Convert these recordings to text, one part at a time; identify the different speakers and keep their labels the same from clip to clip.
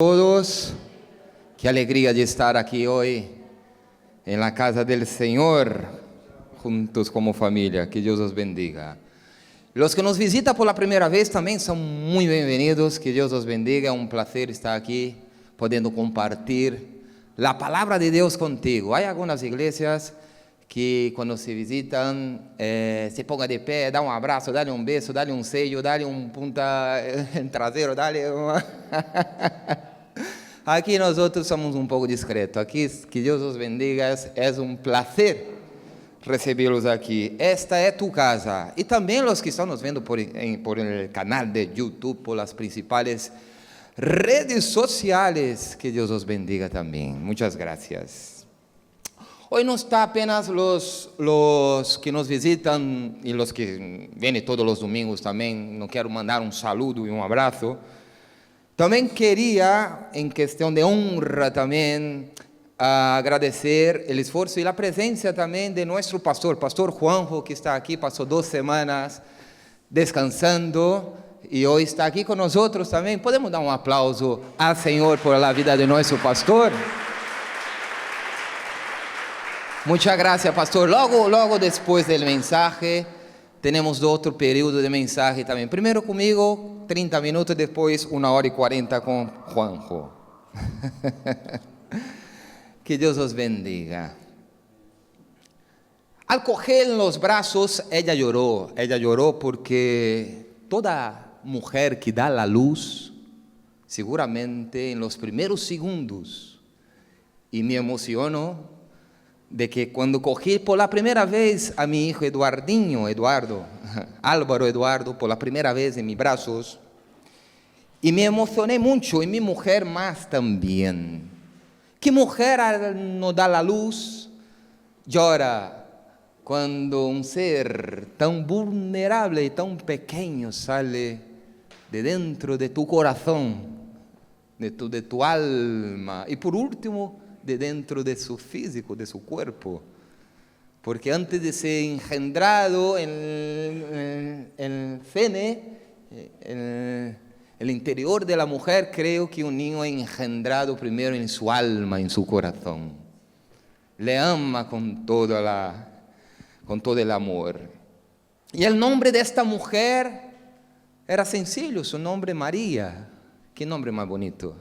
Speaker 1: Todos, qué alegría de estar aquí hoy en la casa del Señor, juntos como familia, que Dios os bendiga. Los que nos visitan por la primera vez también son muy bienvenidos, que Dios os bendiga, un placer estar aquí, pudiendo compartir la palabra de Dios contigo. Hay algunas iglesias que cuando se visitan, se ponga de pé, da un abrazo, dale un beso, dale un sello, dale un punta en trasero, dale una... Aquí nosotros somos un poco discretos. Aquí, que Dios os bendiga, es un placer recibirlos aquí. Esta es tu casa. Y también los que están nos viendo por el canal de YouTube, por las principales redes sociales, que Dios os bendiga también. Muchas gracias. Hoy no está apenas los que nos visitan y los que vienen todos los domingos también. No quiero mandar un saludo y un abrazo. También quería, en cuestión de honra también, agradecer el esfuerzo y la presencia también de nuestro pastor Juanjo, que está aquí, pasó 2 semanas descansando y hoy está aquí con nosotros también. ¿Podemos dar un aplauso al Señor por la vida de nuestro pastor? Muchas gracias, pastor. Luego después del mensaje, tenemos otro periodo de mensaje también. Primero conmigo, 30 minutos, después 1 hora y 40 con Juanjo. Que Dios os bendiga. Al coger en los brazos, ella lloró porque toda mujer que da la luz, seguramente en los primeros segundos, y me emociono, de que cuando cogí por la primera vez a mi hijo Álvaro Eduardo, por la primera vez en mis brazos, y me emocioné mucho, y mi mujer más también. ¿Qué mujer al no dar la luz llora cuando un ser tan vulnerable y tan pequeño sale de dentro de tu corazón, de tu alma, y por último, de dentro de su físico, de su cuerpo? Porque antes de ser engendrado en el pene, en el interior de la mujer, creo que un niño es engendrado primero en su alma, en su corazón. Le ama con todo el amor. Y el nombre de esta mujer era sencillo, su nombre María. ¿Qué nombre más bonito?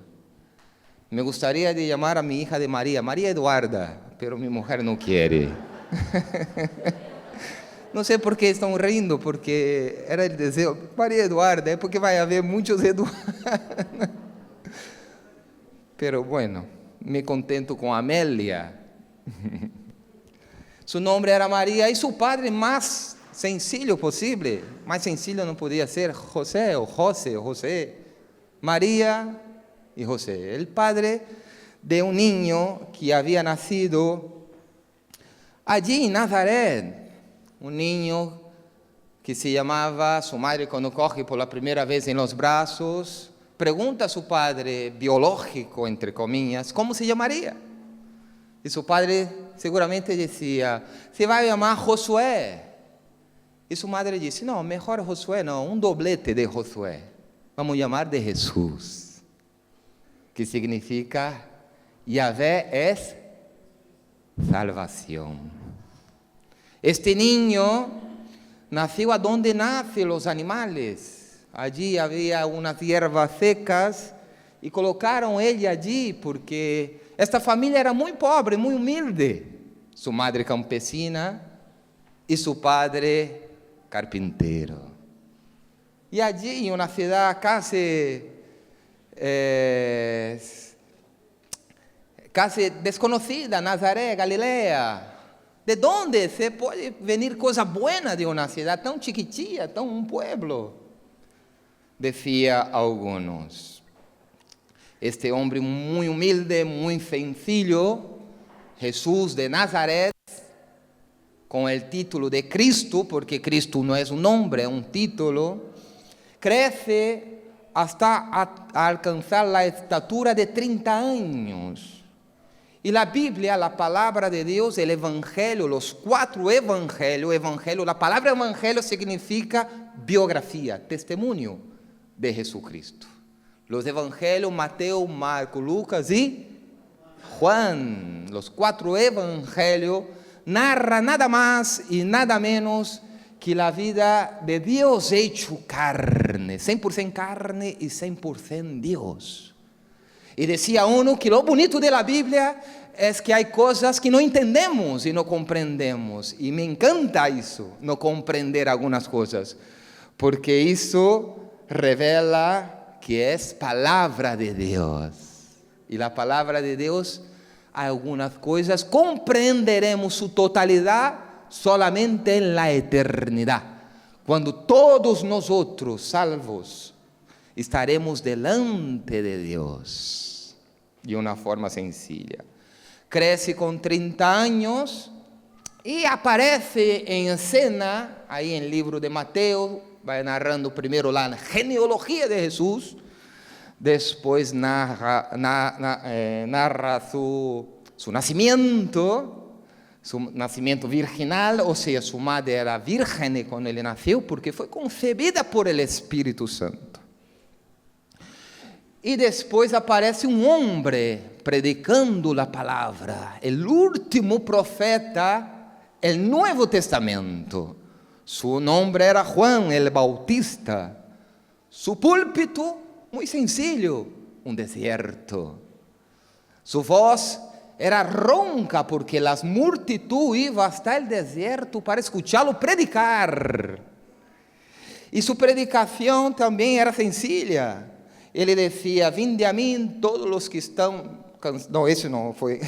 Speaker 1: Me gustaría de llamar a mi hija de María Eduarda, pero mi mujer no quiere. No sé por qué están riendo, porque era el deseo. María Eduarda, es porque va a haber muchos Eduardas. Pero bueno, me contento con Amelia. Su nombre era María y su padre más sencillo posible. Más sencillo no podía ser José o José. María y José, el padre de un niño que había nacido allí en Nazaret, un niño que se llamaba, su madre cuando coge por la primera vez en los brazos, pregunta a su padre biológico, entre comillas, ¿cómo se llamaría? Y su padre seguramente decía, se va a llamar Josué. Y su madre dice, no, mejor Josué no, un doblete de Josué, vamos a llamar de Jesús, que significa Yahvé es salvación. Este niño nació a donde nacen los animales. Allí había unas hierbas secas y colocaron él allí porque esta familia era muy pobre, muy humilde. Su madre campesina y su padre carpintero. Y allí en una ciudad casi desconocida, Nazaret, Galilea. ¿De dónde se puede venir cosas buenas de una ciudad tan chiquitilla, tan un pueblo? Decía algunos. Este hombre muy humilde, muy sencillo, Jesús de Nazaret, con el título de Cristo, porque Cristo no es un nombre, es un título, crece hasta alcanzar la estatura de 30 años. Y la Biblia, la palabra de Dios, el Evangelio, los 4 evangelios, la palabra evangelio significa biografía, testimonio de Jesucristo. Los evangelios, Mateo, Marco, Lucas y Juan, los 4 evangelios, narra nada más y nada menos que la vida de Dios hecho carne, 100% carne y 100% Dios. Y decía uno que lo bonito de la Biblia es que hay cosas que no entendemos y no comprendemos. Y me encanta eso, no comprender algunas cosas, porque eso revela que es palabra de Dios. Y la palabra de Dios, algunas cosas comprenderemos su totalidad solamente en la eternidad, cuando todos nosotros, salvos, estaremos delante de Dios de una forma sencilla. Crece con 30 años y aparece en escena, ahí en el libro de Mateo, va narrando primero la genealogía de Jesús, después narra su nacimiento virginal, o sea, su madre era virgen cuando él nació, porque fue concebida por el Espíritu Santo. Y después aparece un hombre predicando la palabra, el último profeta del Nuevo Testamento. Su nombre era Juan el Bautista. Su púlpito, muy sencillo, un desierto. Su voz era ronca porque las multitudes iban hasta el desierto para escucharlo predicar. Y su predicación también era sencilla. Ele decía: vinde a mí todos los que están cansados. No, ese no fue.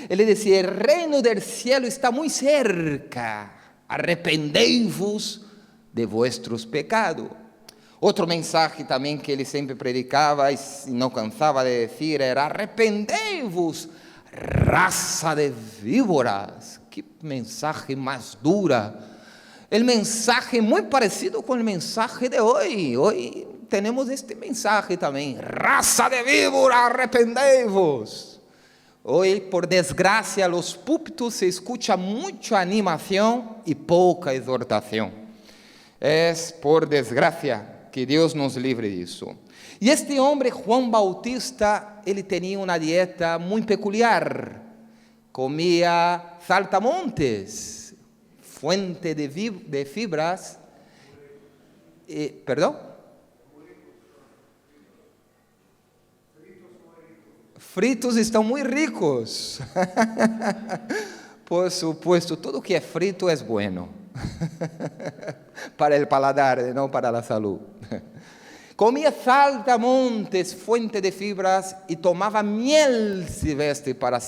Speaker 1: Ele decía: el reino del cielo está muy cerca. Arrependei-vos de vuestros pecados. Outro mensaje também que ele sempre predicava e não cansava de dizer era: arrependei-vos, raça de víboras. Que mensaje mais dura. El mensaje muy parecido con el mensaje de hoy. Hoy tenemos este mensaje también: raza de víbora, arrependei-vos. Hoy, por desgracia, los púlpitos se escucha mucha animación y poca exhortación. Es por desgracia, que Dios nos libre de eso. Y este hombre, Juan Bautista, él tenía una dieta muy peculiar. Comía saltamontes, fuente de fibras. ¿Perdón? Fritos estão muito ricos. Por supuesto, tudo que é frito é bueno. Para o paladar, não para a saúde. Comia saltamontes, fuente de fibras, e tomava miel silvestre para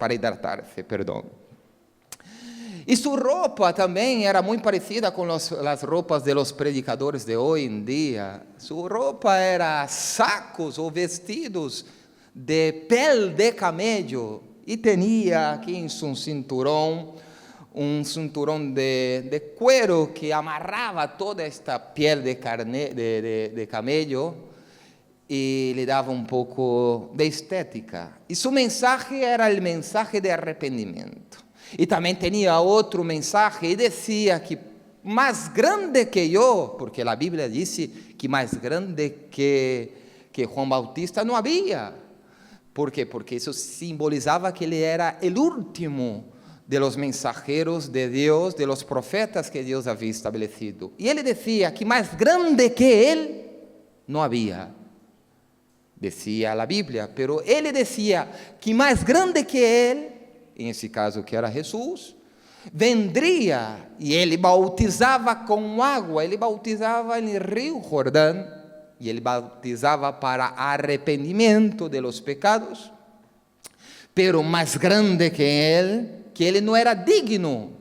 Speaker 1: hidratar-se, perdão. E sua roupa também era muito parecida com as roupas de los predicadores de hoje em dia. Sua roupa era sacos ou vestidos de pele de camello, e tinha aqui em seu cinturão um cinturão de cuero que amarrava toda esta pele de camello e lhe dava um pouco de estética. E seu mensagem era o mensagem de arrependimento. E também tinha outro mensagem e dizia que mais grande que eu, porque a Bíblia disse que mais grande que Juan Bautista não havia. ¿Por qué? Porque eso simbolizaba que él era el último de los mensajeros de Dios, de los profetas que Dios había establecido. Y él decía que más grande que él no había, decía la Biblia, pero él decía que más grande que él, en ese caso que era Jesús, vendría y él bautizaba con agua, él bautizaba en el río Jordán. Y él bautizaba para arrepentimiento de los pecados, pero más grande que él no era digno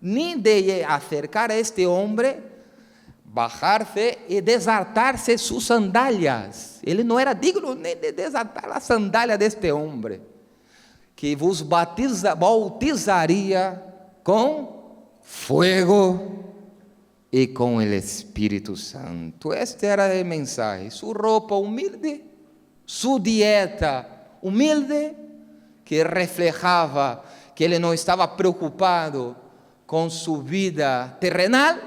Speaker 1: ni de acercar a este hombre, bajarse y desatarse sus sandalias. Él no era digno ni de desatar la sandalia de este hombre, que vos bautizaría con fuego e com o Espírito Santo. Este era o mensagem. Sua roupa humilde, sua dieta humilde, que reflejava que ele não estava preocupado com sua vida terrenal,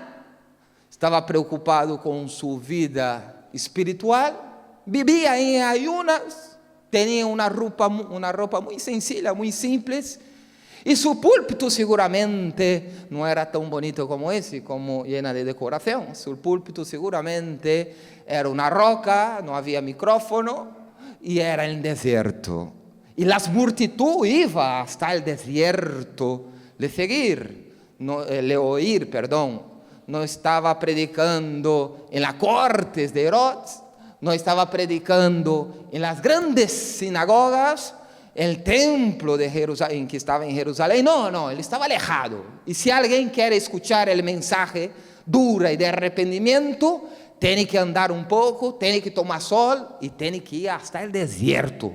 Speaker 1: estava preocupado com sua vida espiritual, vivía en ayunas, tenía una ropa muy sencilla, muy simple, y su púlpito seguramente no era tan bonito como ese, como llena de decoración. Su púlpito seguramente era una roca, no había micrófono, y era el desierto. Y las multitud iba hasta el desierto le oír. No estaba predicando en las cortes de Herodes, no estaba predicando en las grandes sinagogas, el templo de Jerusalén, que estaba en Jerusalén. No, él estaba alejado. Y si alguien quiere escuchar el mensaje duro y de arrepentimiento, tiene que andar un poco, tiene que tomar sol y tiene que ir hasta el desierto,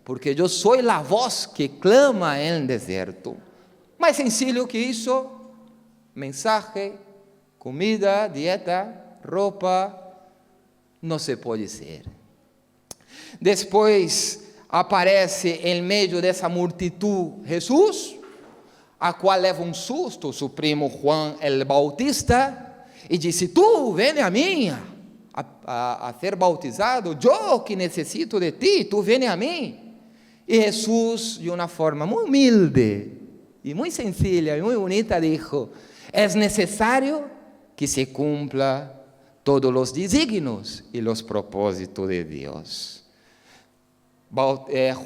Speaker 1: porque yo soy la voz que clama en el desierto. Más sencillo que eso, mensaje, comida, dieta, ropa, no se puede ser. Después aparece en medio de esa multitud Jesús, a cual leva un susto su primo Juan el Bautista, y dice: tú ven a mí a ser bautizado, yo que necesito de ti, tú ven a mí. Y Jesús, de una forma muy humilde y muy sencilla y muy bonita, dijo: es necesario que se cumpla todos los designios y los propósitos de Dios.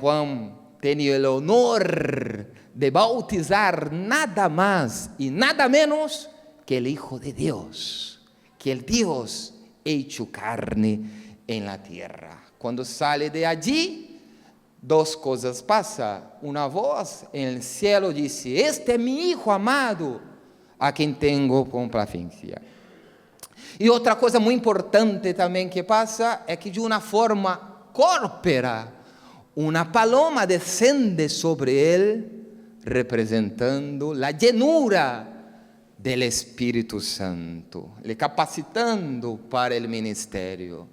Speaker 1: Juan tenía el honor de bautizar nada más y nada menos que el Hijo de Dios, que el Dios hecho carne en la tierra. Cuando sale de allí, dos cosas pasan. Una voz en el cielo dice: este es mi Hijo amado, a quien tengo complacencia. Y otra cosa muy importante también que pasa es que de una forma corpórea, una paloma descende sobre él, representando la llenura del Espíritu Santo, le capacitando para el ministerio.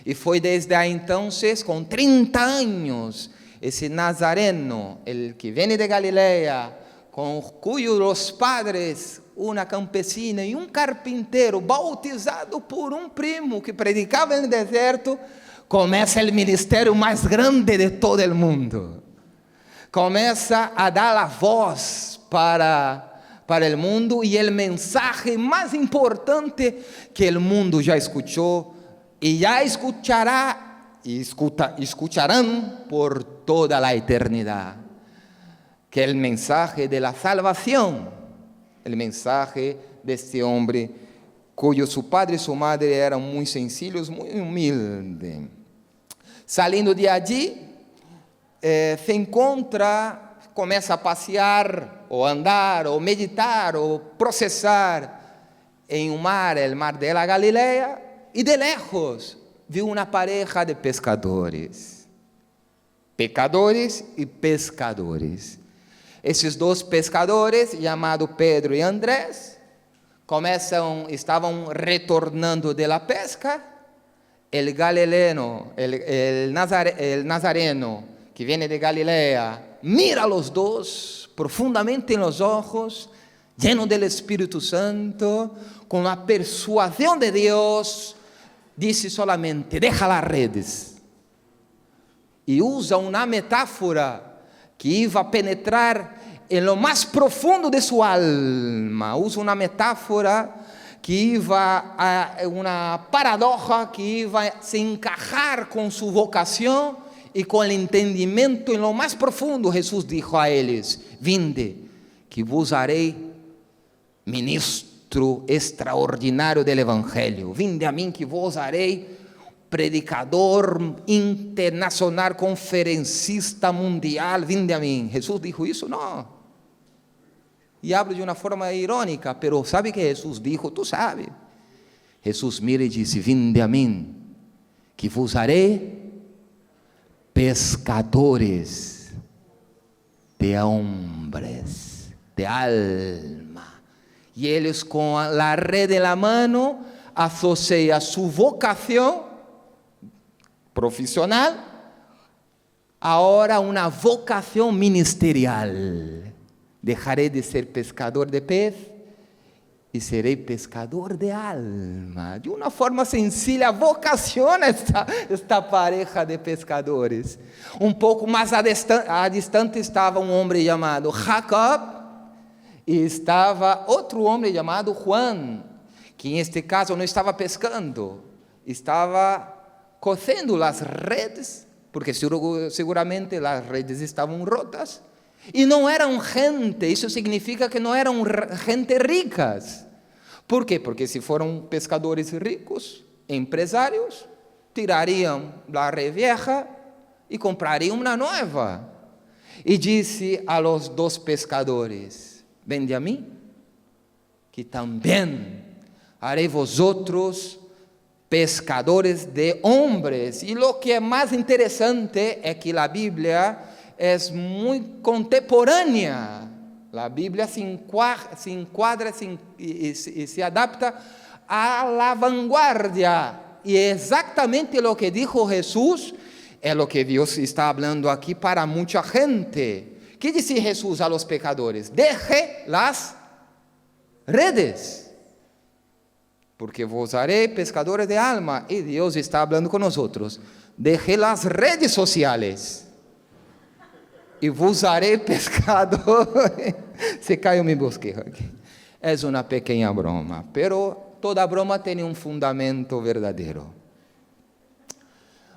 Speaker 1: Y fue desde ahí entonces, con 30 años, ese nazareno, el que viene de Galilea, con cuyos los padres, una campesina y un carpintero, bautizado por un primo que predicaba en el desierto, comienza el ministerio más grande de todo el mundo. Comienza a dar la voz para el mundo y el mensaje más importante que el mundo ya escuchó y ya escuchará y escucharán por toda la eternidad, que es el mensaje de la salvación, el mensaje de este hombre cuyo su padre y su madre eran muy sencillos, muy humildes. Saliendo de allí, se encontra, comienza a pasear, o andar, o meditar, o procesar en un mar, el mar de la Galilea, y de lejos vio una pareja de pescadores. Pecadores y pescadores. Esos dos pescadores, llamados Pedro y Andrés, estaban retornando de la pesca. El galileo, el nazareno que viene de Galilea, mira a los dos profundamente en los ojos, lleno del Espíritu Santo, con la persuasión de Dios, dice solamente: deja las redes. Y usa una metáfora que iba a penetrar en lo más profundo de su alma. Usa una metáfora que iba a una paradoja que iba a se encajar con su vocación y con el entendimiento en lo más profundo. Jesús dijo a ellos: vinde, que vos haré ministro extraordinario del Evangelio. Vinde a mí, que vos haré predicador internacional, conferencista mundial. Vinde a mí. Jesús dijo eso? No. Y hablo de una forma irónica, pero ¿sabe que Jesús dijo? Tú sabes. Jesús mira y dice: vinde a mí, que vos haré pescadores de hombres, de alma. Y ellos, con la red en la mano, asocia su vocación profesional ahora una vocación ministerial. Dejaré de ser pescador de pez y seré pescador de alma. De una forma sencilla, vocaciona esta pareja de pescadores. Un poco más a distante estaba un hombre llamado Jacob y estaba otro hombre llamado Juan, que en este caso no estaba pescando, estaba cosiendo las redes, porque seguramente las redes estaban rotas, y no eran gente, eso significa que no eran gente ricas. ¿Por qué? Porque si fueran pescadores ricos, empresarios, tirariam la red vieja y comprarían una nueva. Y dice a los dos pescadores: vende a mí, que también haré vosotros pescadores de hombres. Y lo que es más interesante es que la Biblia es muy contemporánea. La Biblia se encuadra y se adapta a la vanguardia. Y exactamente lo que dijo Jesús es lo que Dios está hablando aquí para mucha gente. ¿Qué dice Jesús a los pecadores? Deje las redes, porque vos haré pescadores de alma. Y Dios está hablando con nosotros: deje las redes sociales y vos haré pescadores. Se caiu mi bosquejo aquí. Es una pequeña broma, pero toda broma tiene un fundamento verdadero.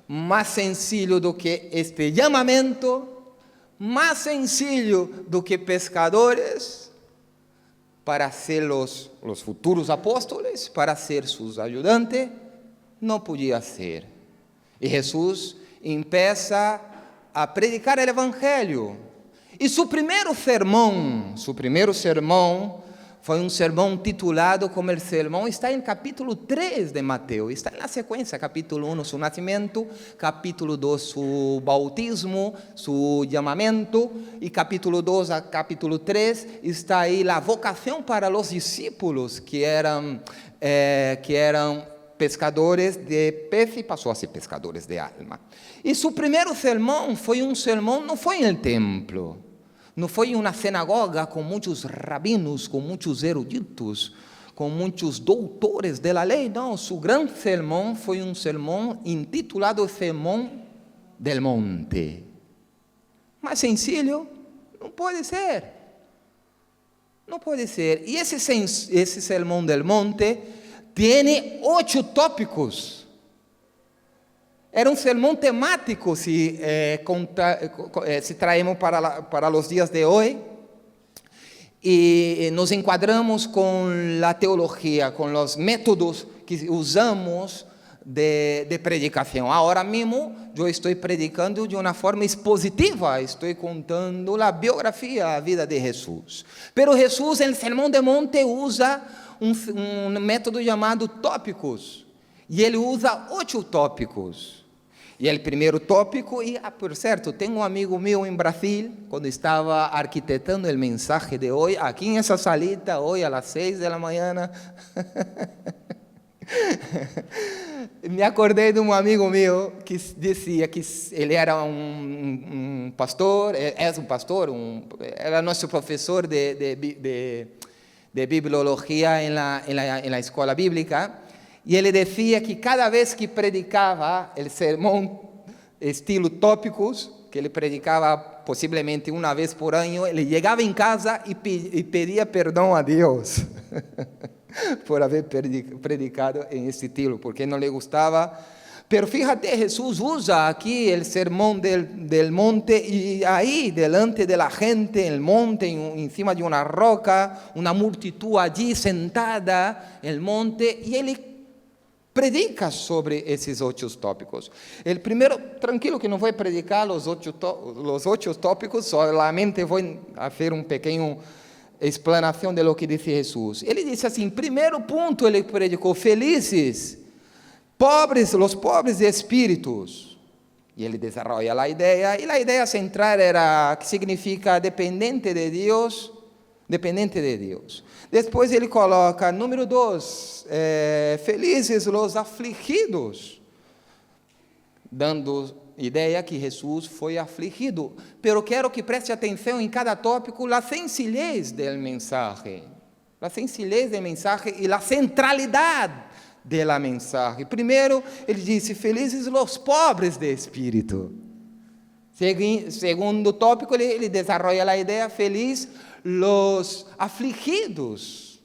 Speaker 1: Más sencillo do que este llamamiento, más sencillo do que pescadores, para ser los futuros apóstoles, para ser sus ayudantes, no podía ser. Y Jesús empieza a predicar el Evangelio. E seu primeiro sermão foi um sermão titulado como el sermão, está em capítulo 3 de Mateus, está na sequência, capítulo 1, seu nascimento, capítulo 2, seu bautismo, seu chamamento, e capítulo 2 a capítulo 3, está aí a vocação para os discípulos, que eram pescadores de peixe, e passou a ser pescadores de alma. E seu primeiro sermão foi um sermão, não foi no templo, não foi em uma sinagoga com muitos rabinos, com muitos eruditos, com muitos doutores da lei, não. Seu grande sermão foi um sermão intitulado Sermão del Monte. Mais sencillo, não pode ser. Não pode ser. E esse Sermão del Monte tem 8 tópicos. Era um sermão temático, se traemos para os dias de hoje, e nos enquadramos com a teologia, com os métodos que usamos de predicação. Agora mesmo, eu estou predicando de uma forma expositiva, estou contando a biografia, a vida de Jesus. Pero Jesus, no Sermão do Monte, usa um método chamado tópicos, e ele usa 8 tópicos. E o primeiro tópico, por certo, tenho um amigo meu em Brasil, quando estava arquitetando o mensagem de hoje, aqui nessa salita, hoje às 6 da manhã, me acordei de um amigo meu que dizia que ele era um pastor, era nosso professor de bibliologia na escola bíblica. E ele dizia que cada vez que predicava o sermão estilo tópicos, que ele predicava possivelmente uma vez por ano, ele chegava em casa e pedia perdão a Deus por haver predicado em esse estilo, porque não lhe gostava. Pero fíjate, Jesus usa aqui o sermão del monte, e aí, delante de la gente, el monte, encima de uma roca, uma multitud allí sentada, el monte, e ele predica sobre esses 8 tópicos. El primeiro, tranquilo que não vou predicar os 8 tópicos, solamente vou fazer um pequeno explanação de lo que disse Jesus. Ele disse assim, primeiro ponto, ele predicou, felizes, pobres, los pobres de espíritos. E ele desenvolve a ideia, e a ideia central era, que significa dependente de Deus. Depois ele coloca, número 2, felizes los afligidos, dando ideia que Jesus foi afligido. Pero quero que preste atenção em cada tópico, a sencillez do mensagem. La sencillez del mensaje y la centralidad de la mensaje. Primero, ele disse, felizes los pobres de espírito. Segundo tópico, ele desarrolla a ideia, feliz los afligidos.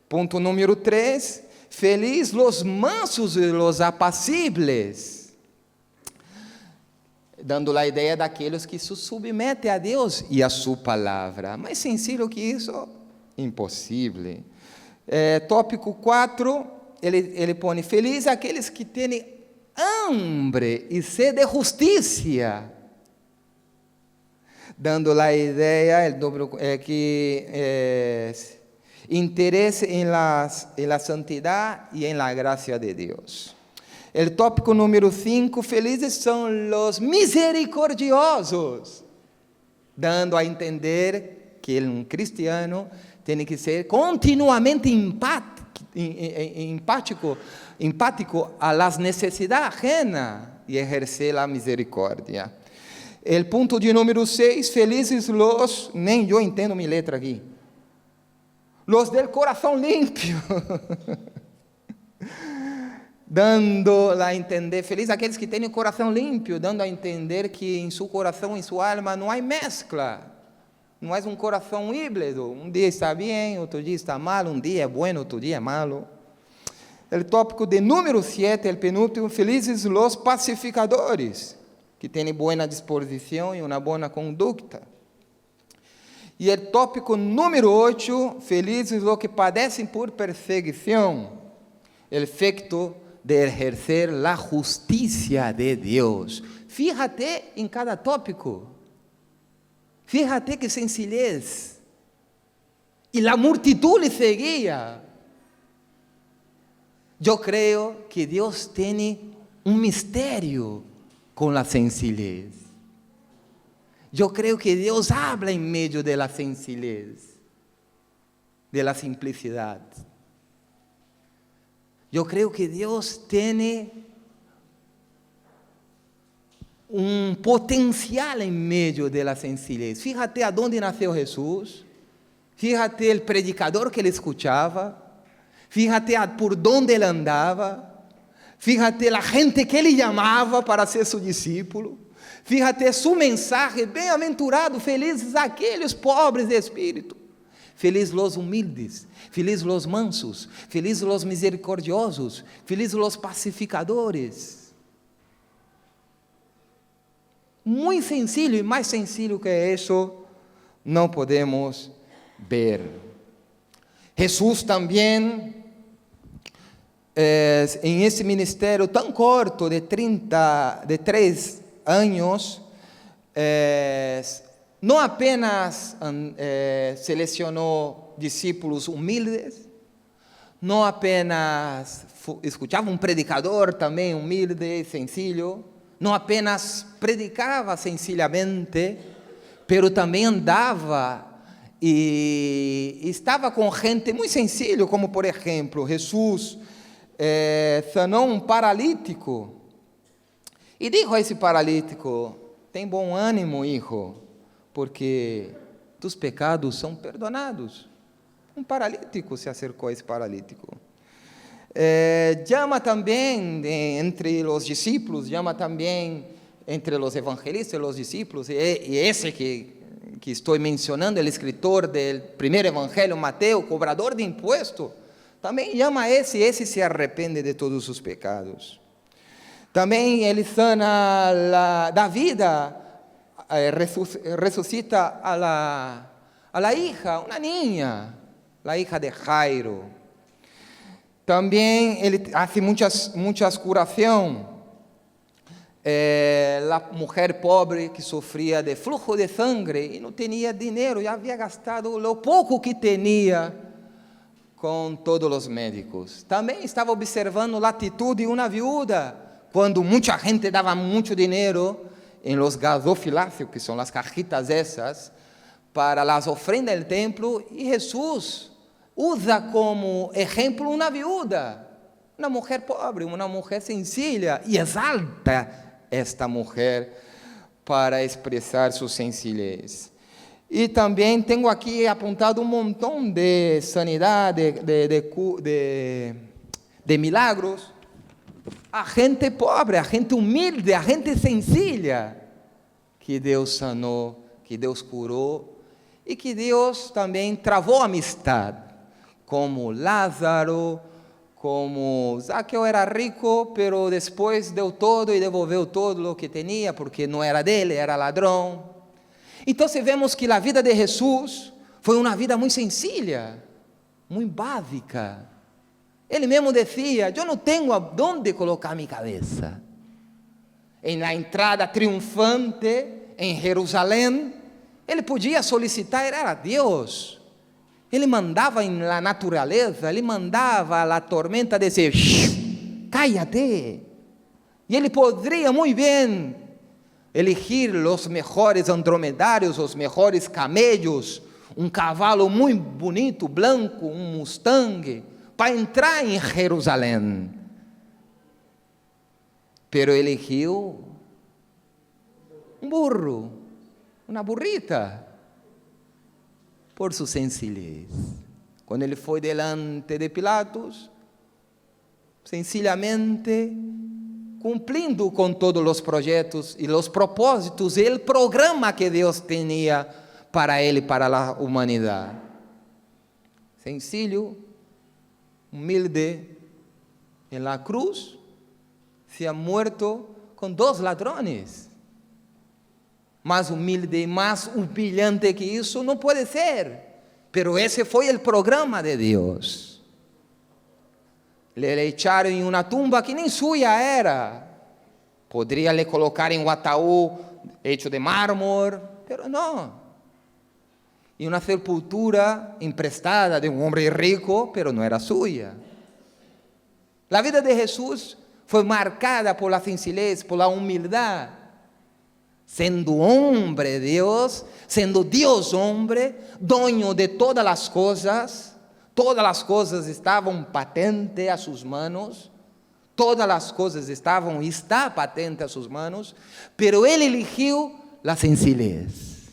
Speaker 1: Ponto número 3, feliz los mansos e los apacibles. Dando a ideia daqueles que se submetem a Deus e a sua palavra. Mais sencillo que isso, impossível. Tópico 4, ele põe, feliz aqueles que têm hambre e sede de justiça. Dando a ideia que interesse em la santidade e em la gracia de Deus. O tópico número 5, felizes são os misericordiosos, dando a entender que um cristiano tem que ser continuamente empático a las necessidades ajenas e exercer a misericórdia. O ponto de número 6, felizes los, nem eu entendo minha letra aqui, los del coração limpio. Dando a entender, feliz aqueles que têm o coração limpo, dando a entender que em seu coração, em sua alma, não há mescla, não é um coração híbrido, um dia está bem, outro dia está mal, um dia é bom, outro dia é malo. O tópico de número 7, o penúltimo, felizes los pacificadores, que têm boa disposição e uma boa conduta. E o tópico número 8, felizes los que padecem por perseguição, el efecto de ejercer la justicia de Deus. Fíjate em cada tópico. Fíjate que sencillez. E la multitud le seguia. Eu creio que Deus tem um mistério com la sencillez. Eu creio que Deus habla em meio de la sencillez, de la simplicidade. Eu creio que Deus tem um potencial em meio da sencillez. Fíjate aonde nasceu Jesus, fíjate o predicador que ele escuchava, fíjate por onde ele andava, fíjate a gente que ele chamava para ser seu discípulo, fíjate su mensagem, bem-aventurado, felizes aqueles pobres de espírito. Felizes los humildes, felizes los mansos, felizes los misericordiosos, felizes los pacificadores. Muito sencillo, e mais sencillo que isso, não podemos ver. Jesus também, em esse ministério tão curto de 3 anos, não apenas selecionou discípulos humildes, não apenas escutava um predicador também humilde, sencillo, não apenas predicava sencillamente, pero também andava e estava com gente muito sencillo, como por exemplo, Jesus sanou um paralítico e disse a esse paralítico, tem bom ânimo, hijo, porque tus pecados são perdonados. Um paralítico se acercou a esse paralítico. Chama também entre os discípulos, chama também entre os evangelistas e os discípulos, e esse que estou mencionando, o escritor do primeiro evangelho, Mateus, cobrador de imposto, também chama esse se arrepende de todos os pecados. Também ele sana da vida, resucita a la hija, una niña, la hija de Jairo. Também ele faz muitas curações. A mulher pobre que sofria de flujo de sangue e não tinha dinheiro, já havia gastado o pouco que tinha com todos os médicos. Também estava observando a atitude de uma viúva, quando muita gente dava muito dinheiro em los gasofiláceos, que são as cajitas essas, para as ofrendas do templo, e Jesus usa como exemplo uma viúva, uma mulher pobre, uma mulher sencilla, e exalta esta mulher para expressar sua sencillez. Y también tengo aquí apuntado un montón de sanidad, de milagros, a gente pobre, a gente humilde, a gente sencilla, que Deus sanou, que Deus curou, e que Deus também travou amistad, como Lázaro, como Zaqueu era rico, pero depois deu todo e devolveu todo o que tinha, porque não era dele, era ladrão. Então vemos que a vida de Jesus foi uma vida muito sencilla, muito básica. Ele mesmo dizia: eu não tenho onde colocar minha cabeça. Na entrada triunfante em Jerusalém, ele podia solicitar, era Deus. Ele mandava na natureza, ele mandava a tormenta dizer: cállate. E ele poderia muito bem elegir os melhores andromedários, os melhores camellos, um cavalo muito bonito, branco, um Mustang, para entrar em Jerusalém. Pero elegiu um burro, uma burrita, por sua sencillez. Quando ele foi delante de Pilatos, sencillamente cumprindo com todos os projetos e os propósitos e o programa que Deus tinha para ele, para a humanidade. Sencillo, humilde, em la cruz, se ha muerto com 2 ladrones. Mais humilde, mais humilhante que isso não pode ser. Pero esse foi o programa de Deus. Le echaram em uma tumba que nem sua era. Poderia lhe colocar em um ataúd hecho de mármore, pero não. E uma sepultura emprestada de um homem rico, pero não era sua. A vida de Jesus foi marcada por la sencillez, por la humildad. Sendo hombre Deus, sendo Deus hombre, dueño de todas as coisas estavam patentes a suas manos, todas as coisas está patente a suas manos, pero ele eligiu a sencillez,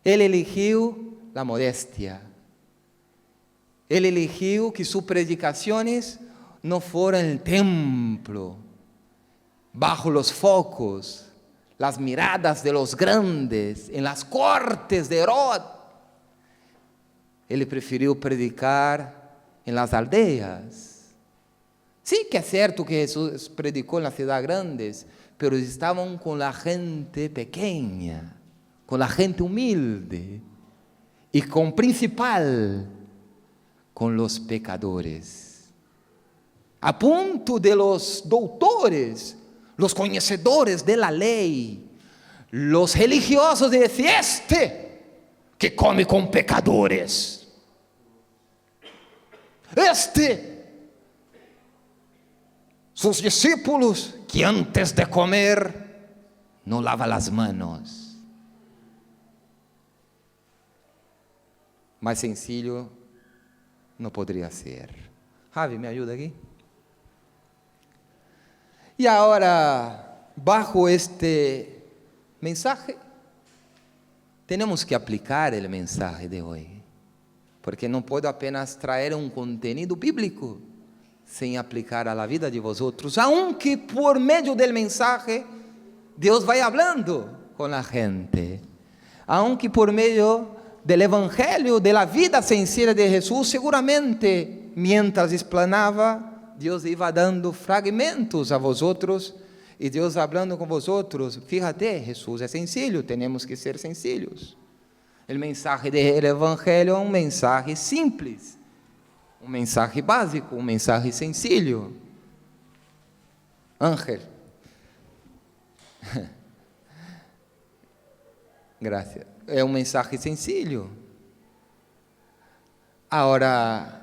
Speaker 1: ele eligiu a modéstia, ele eligiu que suas predicações não foram no templo, bajo los focos, las miradas de los grandes, en las cortes de Herod. Ele preferiu predicar em las aldeias. Sí que é certo que Jesus predicou nas cidades grandes, pero estavam com a gente pequena, com a gente humilde, e com principal, com los pecadores. A ponto de los doutores, los conhecedores de la lei, los religiosos de decir: que come com pecadores, sus discípulos que antes de comer não lava as manos. Mais sencillo não poderia ser. Javi, me ajuda aqui? E agora, bajo este mensaje, temos que aplicar o mensaje de hoje, porque não posso apenas trazer um conteúdo bíblico sem aplicar a la vida de vosotros, aunque por meio do mensaje Deus vai falando com a gente, aunque por meio do evangelho, da vida sencilla de Jesus, seguramente, mientras explanava, Deus iba dando fragmentos a vosotros, e Deus hablando com vosotros. Fíjate, Jesús é sencillo, temos que ser sencillos. O mensaje do evangelho é um mensaje simples, um mensaje básico, um mensaje sencillo. Ángel, gracias. É um mensaje sencillo. Ahora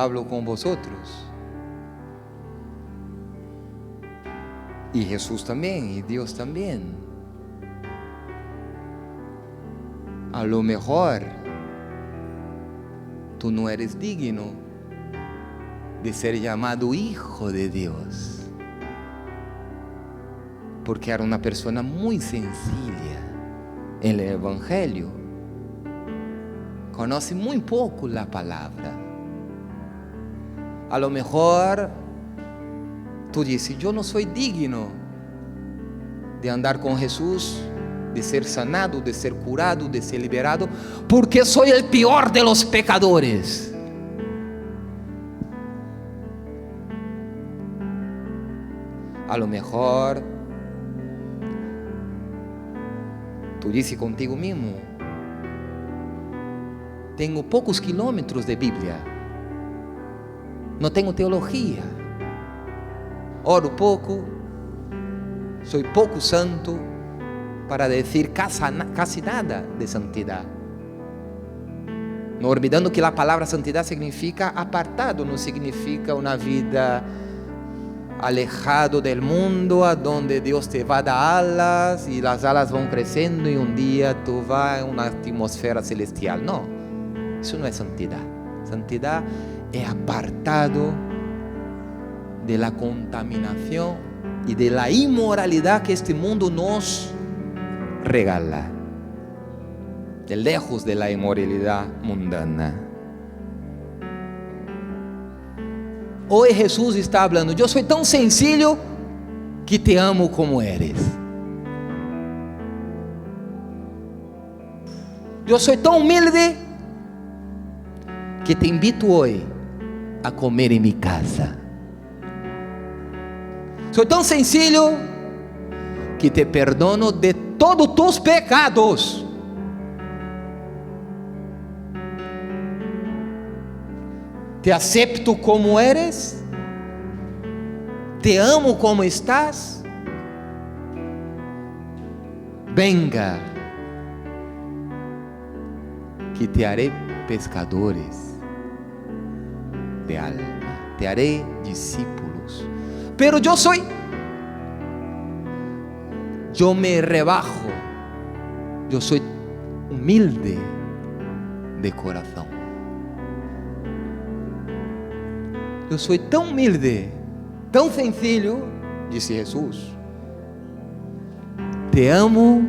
Speaker 1: hablo con vosotros. Y Jesús también, y Dios también. A lo mejor tú no eres digno de ser llamado hijo de Dios. porque era una persona muy sencilla en el Evangelio. Conoce muy poco la palabra. A lo mejor tú dices, yo no soy digno de andar con Jesús, de ser sanado, de ser curado, de ser liberado, porque soy el peor de los pecadores. A lo mejor tú dices contigo mismo, tengo pocos kilómetros de Biblia, no tengo teología, oro poco, soy poco santo, para decir casi nada de santidad. No olvidando que la palabra santidad significa apartado, no significa una vida alejado del mundo, a donde Dios te va a dar alas y las alas van creciendo y un día tú vas en una atmósfera celestial. No, eso no es santidad. Santidad es apartado de la contaminación y de la inmoralidad que este mundo nos regala, de lejos de la inmoralidad mundana. Hoy Jesús está hablando, yo soy tan sencillo que te amo como eres. Yo soy tan humilde que te invito hoy a comer en mi casa. Soy tan sencillo que te perdono de todos tus pecados. Te acepto como eres, te amo como estás. Venga, que te haré pescadores de alma, te haré discípulos. Pero yo me rebajo, yo soy humilde de corazón. Yo soy tan humilde, tan sencillo, dice Jesús. Te amo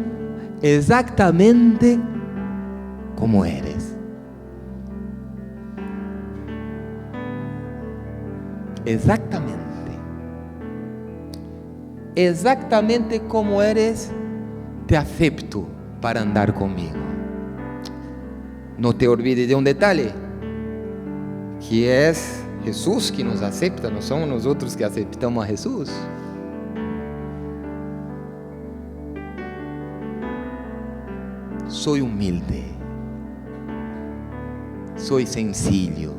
Speaker 1: exactamente como eres. Exactamente como eres, te acepto para andar conmigo. No te olvides de un detalle, que es Jesús que nos acepta, no somos nosotros que aceptamos a Jesús. Soy humilde, soy sencillo.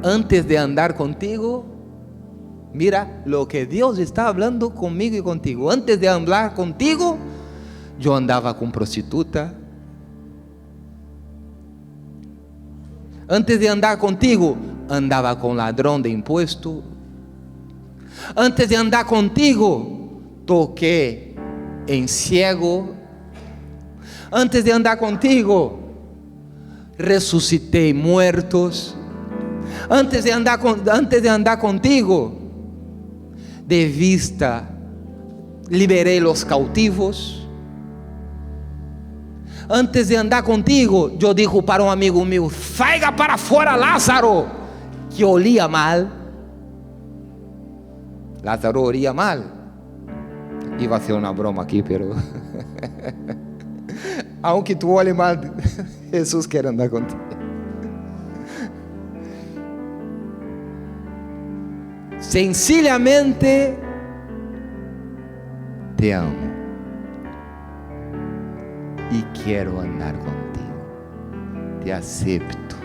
Speaker 1: Antes de andar contigo, mira lo que Dios está hablando conmigo y contigo. Antes de hablar contigo, yo andaba con prostituta. Antes de andar contigo, andaba con ladrón de impuestos. Antes de andar contigo, toqué en ciego. Antes de andar contigo, resucité muertos. Antes de andar contigo, de vista, liberé los cautivos. Antes de andar contigo, yo dije para un amigo mío, salga para afuera Lázaro, que olía mal. Lázaro olía mal. Iba a hacer una broma aquí, pero aunque tú olhes mal, Jesús quiere andar contigo. Sencillamente te amo y quiero andar contigo. Te acepto.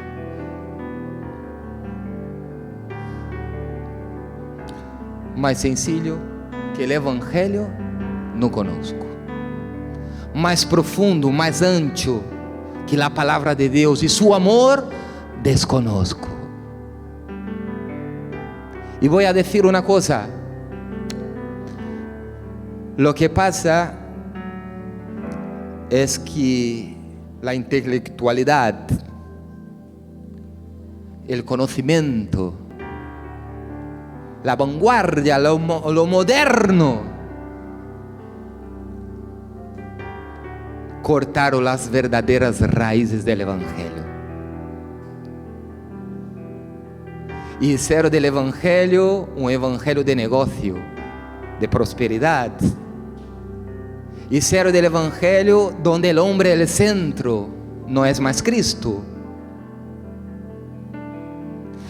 Speaker 1: Más sencillo que el Evangelio no conozco. Más profundo, más ancho que la palabra de Dios y su amor desconozco. Y voy a decir una cosa. Lo que pasa es que la intelectualidad, el conocimiento, la vanguardia, lo moderno, cortaron las verdaderas raíces del Evangelio. Y hicieron del Evangelio un evangelio de negocio, de prosperidad. Hicieron del Evangelio donde el hombre es el centro, no es más Cristo.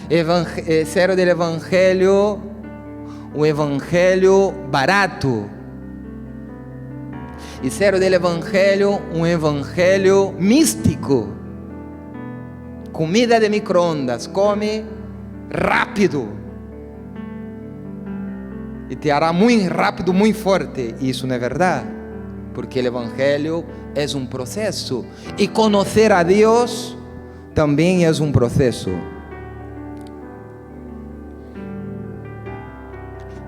Speaker 1: Hicieron del Evangelio un evangelio barato. Hicieron del Evangelio un evangelio místico. Comida de microondas, come rápido. Y te hará muy rápido, muy fuerte. Y eso no es verdad. Porque el Evangelio es un proceso. Y conocer a Dios también es un proceso.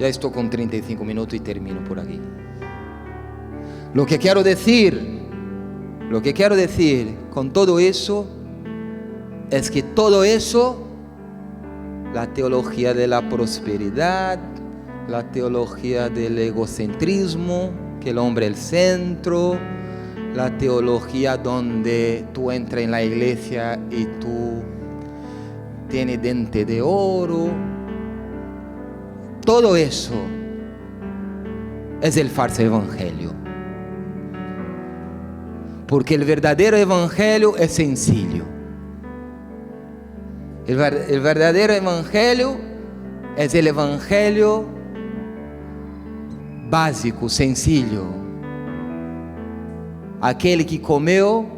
Speaker 1: Ya estoy con 35 minutos y termino por aquí. Lo que quiero decir con todo eso es que todo eso, la teología de la prosperidad, la teología del egocentrismo, que el hombre es el centro, la teología donde tú entras en la iglesia y tú tienes diente de oro, todo eso es el falso evangelio. Porque el verdadero evangelio es sencillo. El verdadero evangelio es el evangelio básico, sencillo. Aquele que comeu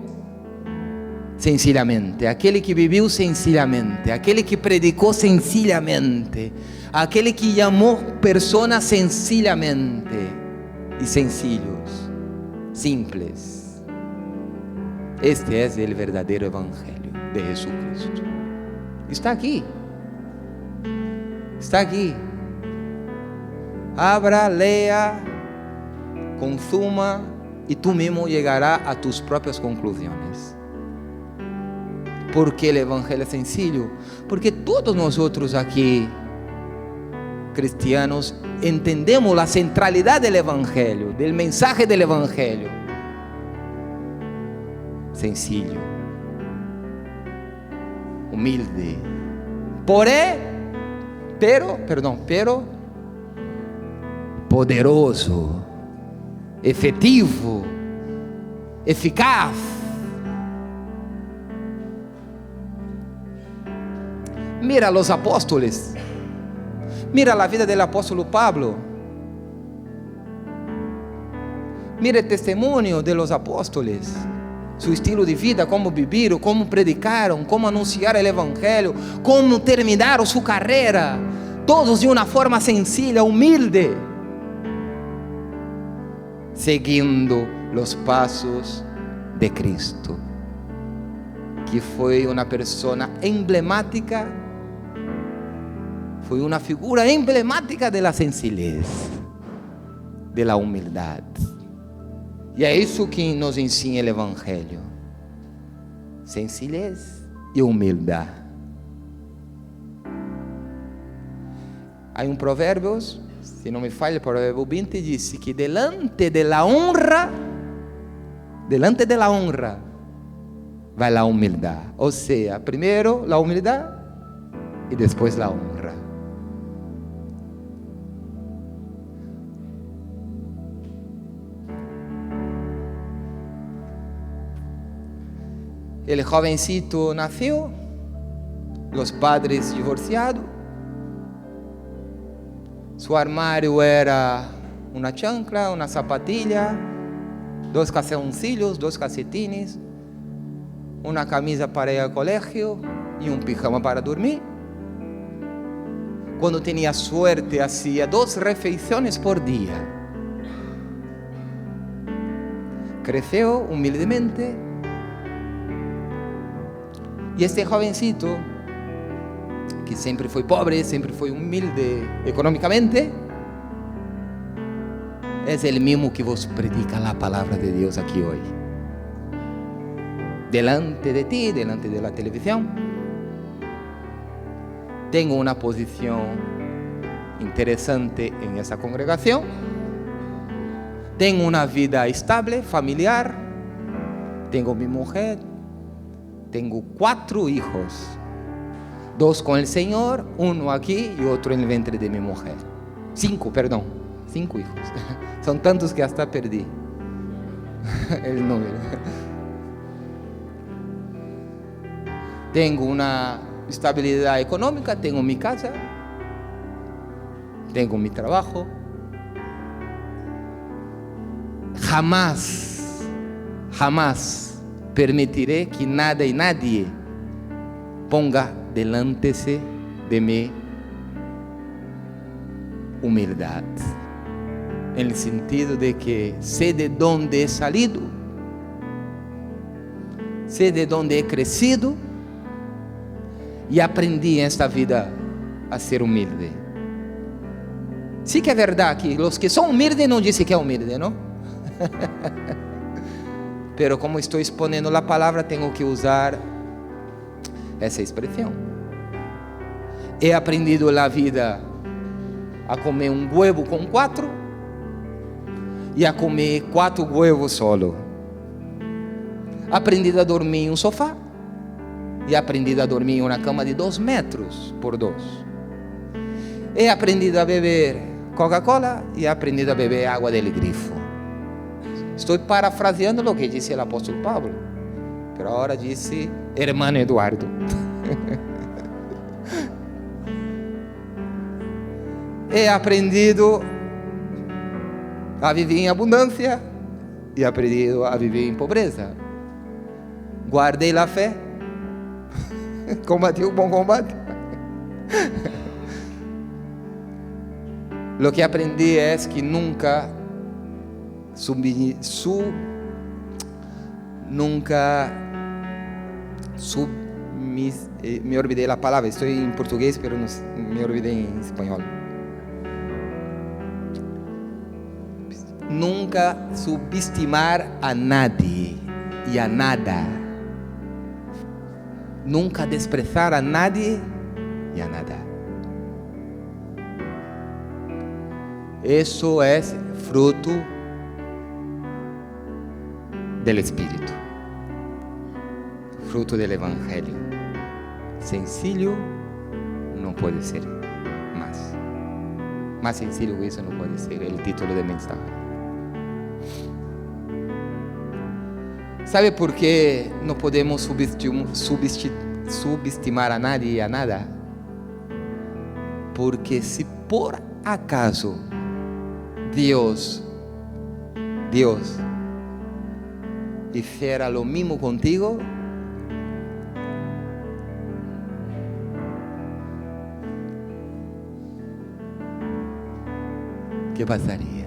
Speaker 1: sencillamente, aquele que viveu sencillamente, aquele que predicou sencillamente, aquele que llamó personas sencillamente y sencillos, simples. Este es el verdadero evangelio de Jesucristo. Está aquí. Está aquí. Abra, lea, consuma y tú mismo llegarás a tus propias conclusiones. ¿Por qué el evangelio es sencillo? Porque todos nosotros aquí, cristianos, entendemos la centralidad del evangelio, del mensaje del evangelio. Sencillo, humilde, pero poderoso, efectivo, eficaz. Mira los apóstoles. Mira la vida del apóstolo Pablo. Mira el testimonio de los apóstoles. Su estilo de vida, cómo vivieron, cómo predicaron, cómo anunciaron el evangelio, cómo terminaron su carrera. Todos de una forma sencilla, humilde. Siguiendo los pasos de Cristo, que fue una persona emblemática, fue una figura emblemática de la sencillez, de la humildad. Y es eso que nos enseña el evangelio: sencillez y humildad. Hay un proverbio, si no me falla, el proverbio 20 dice que delante de la honra va la humildad. O sea, primero la humildad y después la honra. El jovencito nació, los padres divorciados, su armario era una chancla, una zapatilla, 2 calzoncillos, 2 calcetines, una camisa para ir al colegio y un pijama para dormir. Cuando tenía suerte hacía 2 refeiciones por día. Creció humildemente. Y este jovencito, que siempre fue pobre, siempre fue humilde económicamente, es el mismo que vos predica la palabra de Dios aquí hoy. Delante de ti, delante de la televisión. Tengo una posición interesante en esa congregación. Tengo una vida estable, familiar. Tengo mi mujer, tengo 4 hijos. 2 con el Señor, 1 aquí y otro en el vientre de mi mujer. 5, perdón, 5 hijos. Son tantos que hasta perdí el número. Tengo una estabilidad económica, tengo mi casa, tengo mi trabajo. Jamás permitiré que nada y nadie ponga delante de mi humildad, en el sentido de que sé de dónde he salido, sé de dónde he crecido y aprendí en esta vida a ser humilde. Sí que es verdad que los que son humildes no dicen que es humilde, ¿no? Pero como estoy exponiendo la palabra, tengo que usar esa expresión. He aprendido en la vida a comer un huevo con 4 y a comer 4 huevos solo. He aprendido a dormir en un sofá y he aprendido a dormir en una cama de 2 metros por 2. He aprendido a beber Coca-Cola y he aprendido a beber agua del grifo. Estoy parafraseando lo que dice el apóstol Pablo, pero ahora dice hermano Eduardo. He aprendido a vivir en abundancia y he aprendido a vivir en pobreza. Guardé la fe, combatí un buen combate. Lo que aprendí es que nunca me olvidé la palabra, estoy en portugués pero no, me olvidé en español. Nunca subestimar a nadie y a nada. Nunca desprezar a nadie y a nada. Eso es fruto del Espíritu, fruto del Evangelio. Sencillo no puede ser más sencillo que eso no puede ser el título de mensaje. ¿Sabe por qué no podemos subestimar a nadie y a nada? Porque si por acaso Dios hiciera lo mismo contigo, ¿qué pasaría?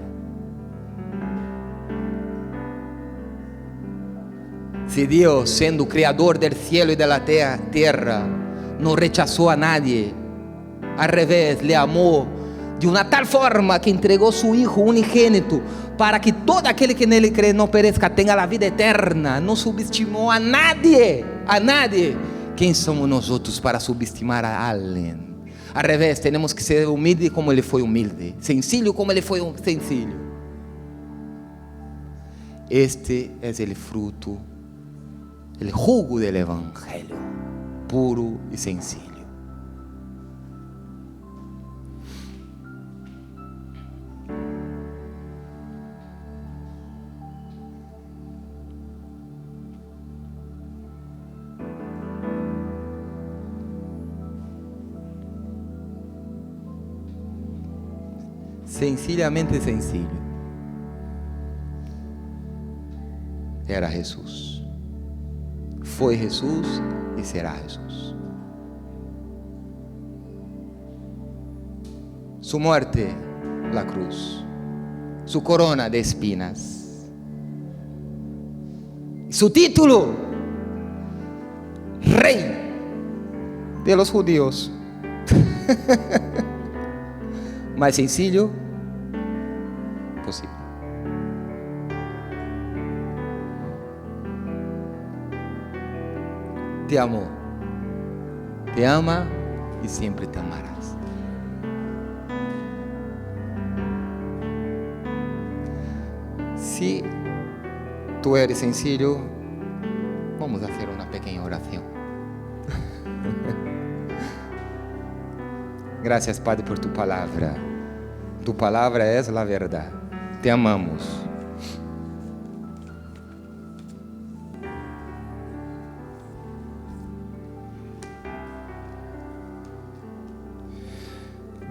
Speaker 1: Si Dios, siendo creador del cielo y de la tierra, no rechazó a nadie, al revés, le amó de una tal forma que entregó su Hijo unigénito para que todo aquel que en él cree no perezca, tenga la vida eterna. No subestimó a nadie, a nadie. ¿Quién somos nosotros para subestimar a alguien? Al revés, tenemos que ser humildes como Él fue humilde, sencillo como Él fue sencillo. Este es el fruto, el jugo del Evangelio, puro y sencillo. Sencillamente sencillo. Era Jesús. Fue Jesús y será Jesús. Su muerte, la cruz. Su corona de espinas. Su título, Rey de los judíos. Más sencillo posible. Te amó, te ama y siempre te amarás. Si tú eres sencillo, vamos a hacer una pequeña oración. Gracias, Padre, por tu palabra. Tu palabra es la verdad. Te amamos.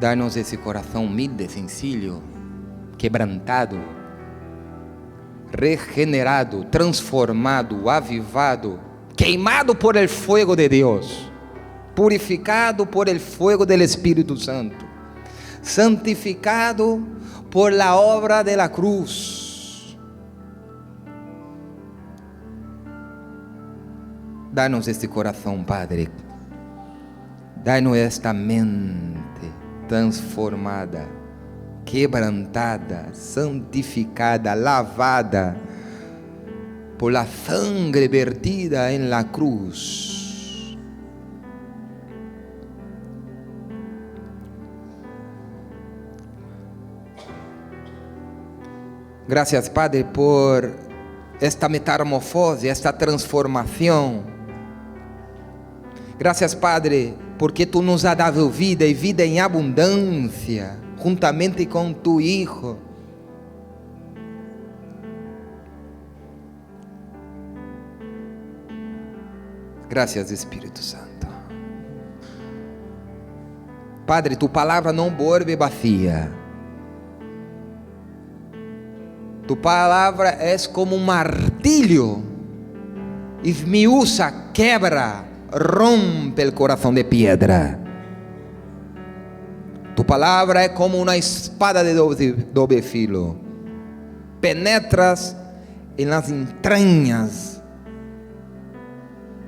Speaker 1: Dá-nos esse coração humilde, sencillo, quebrantado, regenerado, transformado, avivado, queimado por el fuego de Dios, purificado por el fuego del Espíritu Santo, santificado por la obra de la cruz. Dá-nos este coração, Padre. Dá-nos esta mente transformada, quebrantada, santificada, lavada por la sangre vertida en la cruz. Gracias, Padre, por esta metamorfose, esta transformação. Gracias, Padre, porque Tu nos has dado vida e vida em abundância, juntamente com Tu Hijo. Gracias, Espírito Santo. Padre, Tu palavra não vuelve vacía. Tu palavra é como um martilho, esmiuça, quebra, rompe el corazón de piedra. Tu palabra es como una espada de doble filo. Penetras en las entrañas,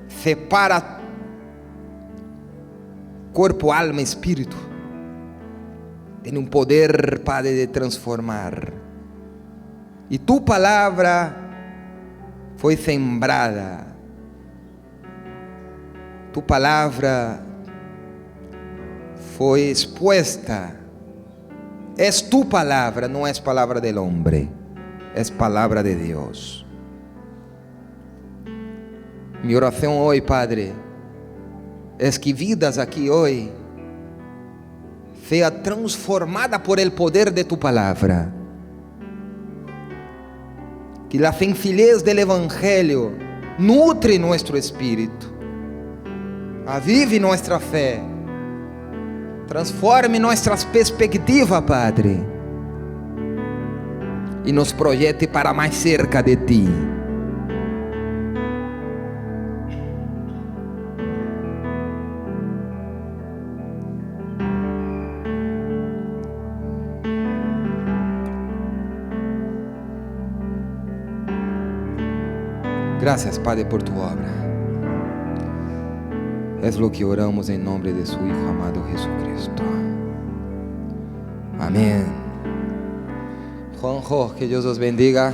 Speaker 1: separa cuerpo, alma, espíritu. Tiene un poder, Padre, de transformar. Y tu palabra fue sembrada. Tu palavra foi expuesta. Es tu palavra, não é palavra del hombre, es palavra de Deus. Mi oração hoje, Padre, é que vidas aqui hoje seja transformada por el poder de tu palavra. Que la sencillez del Evangelho nutre nuestro espírito. Avive nossa fé, transforme nossas perspectivas, Padre, e nos projete para mais cerca de Ti. Gracias, Padre, por Tu obra. Es lo que oramos en nombre de su Hijo amado Jesucristo. Amén. Juanjo, que Dios os bendiga.